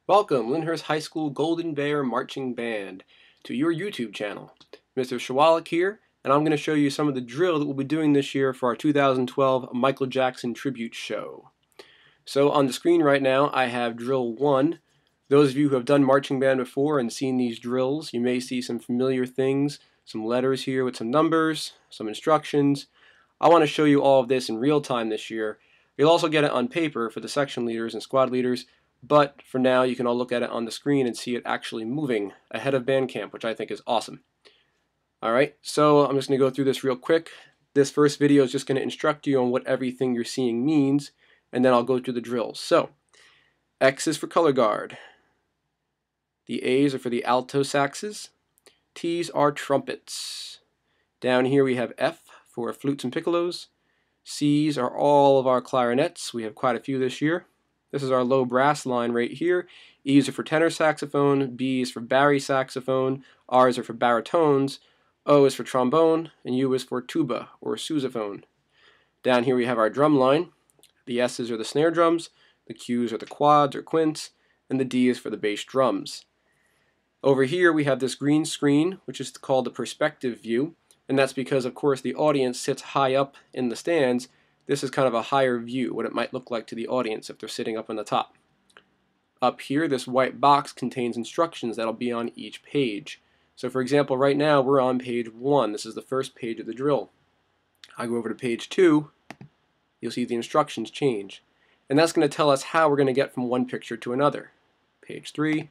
Welcome, Lyndhurst High School Golden Bear Marching Band, to your YouTube channel. Mr. Chwalyk here, and I'm going to show you some of the drill that we'll be doing this year for our 2012 Michael Jackson Tribute Show. So on the screen right now, I have Drill 1. Those of you who have done marching band before and seen these drills, you may see some familiar things, some letters here with some numbers, some instructions. I want to show you all of this in real time this year. You'll also get it on paper for the section leaders and squad leaders, but for now you can all look at it on the screen and see it actually moving ahead of band camp, which I think is awesome. Alright, so I'm just going to go through this real quick. This first video is just going to instruct you on what everything you're seeing means, and then I'll go through the drills. So, X is for color guard. The A's are for the alto saxes. T's are trumpets. Down here we have F for flutes and piccolos. C's are all of our clarinets. We have quite a few this year. This is our low brass line right here. E's are for tenor saxophone, B's for bari saxophone, R's are for baritones, O is for trombone, and U is for tuba or sousaphone. Down here we have our drum line. The S's are the snare drums, the Q's are the quads or quints, and the D is for the bass drums. Over here we have this green screen, which is called the perspective view, and that's because, of course, the audience sits high up in the stands. This is kind of a higher view, what it might look like to the audience if they're sitting up on the top. Up here, this white box contains instructions that'll be on each page. So for example, right now we're on page 1. This is the first page of the drill. I go over to page 2, you'll see the instructions change. And that's going to tell us how we're going to get from one picture to another. Page 3,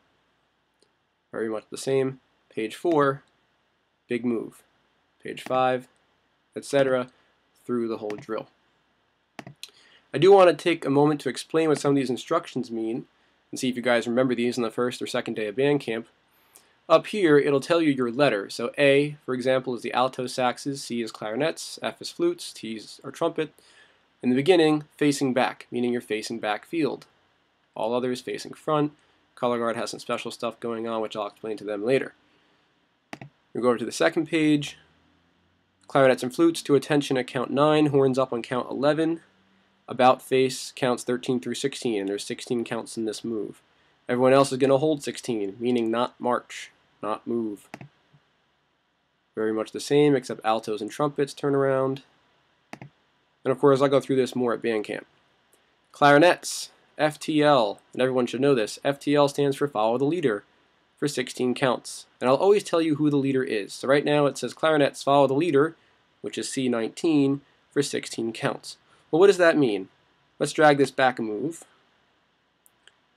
very much the same. Page 4, big move. Page 5, etc., through the whole drill. I do want to take a moment to explain what some of these instructions mean and see if you guys remember these on the first or second day of band camp. Up here, it'll tell you your letter. So A, for example, is the alto saxes, C is clarinets, F is flutes, T is our trumpet. In the beginning, facing back, meaning you're facing back field. All others facing front. Color guard has some special stuff going on, which I'll explain to them later. We go over to the second page. Clarinets and flutes to attention at count 9, horns up on count 11. About face counts 13 through 16, and there's 16 counts in this move. Everyone else is going to hold 16, meaning not march, not move. Very much the same, except altos and trumpets turn around. And of course, I'll go through this more at band camp. Clarinets, FTL, and everyone should know this. FTL stands for follow the leader for 16 counts. And I'll always tell you who the leader is. So right now it says clarinets follow the leader, which is C19, for 16 counts. Well, what does that mean? Let's drag this back a move.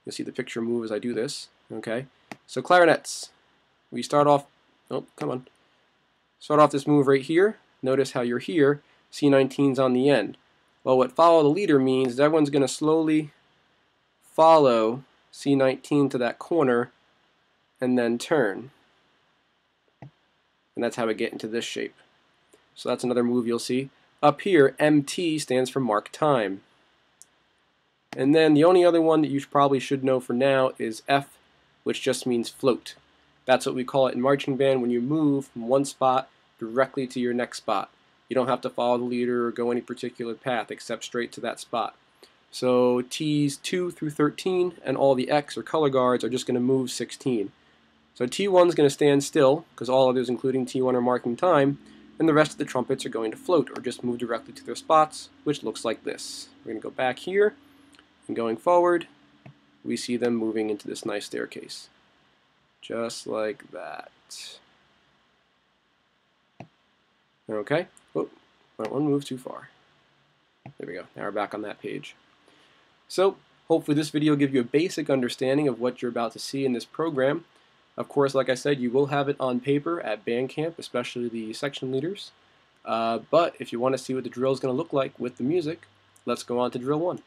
You'll see the picture move as I do this. Okay. So clarinets. We start off. Oh, come on. Start off this move right here. Notice how you're here. C19's on the end. Well, what follow the leader means is everyone's going to slowly follow C19 to that corner and then turn. And that's how we get into this shape. So that's another move you'll see. Up here, MT stands for mark time. And then the only other one that you probably should know for now is F, which just means float. That's what we call it in marching band when you move from one spot directly to your next spot. You don't have to follow the leader or go any particular path except straight to that spot. So T's 2 through 13 and all the X or color guards are just going to move 16. So T1 is going to stand still because all others including T1 are marking time, and the rest of the trumpets are going to float or just move directly to their spots, which looks like this. We're going to go back here, and going forward, we see them moving into this nice staircase. Just like that. Okay. Oh, that one moved too far. There we go. Now we're back on that page. So, hopefully this video will give you a basic understanding of what you're about to see in this program. Of course, like I said, you will have it on paper at band camp, especially the section leaders. But if you want to see what the drill is going to look like with the music, let's go on to drill 1.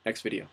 Next video.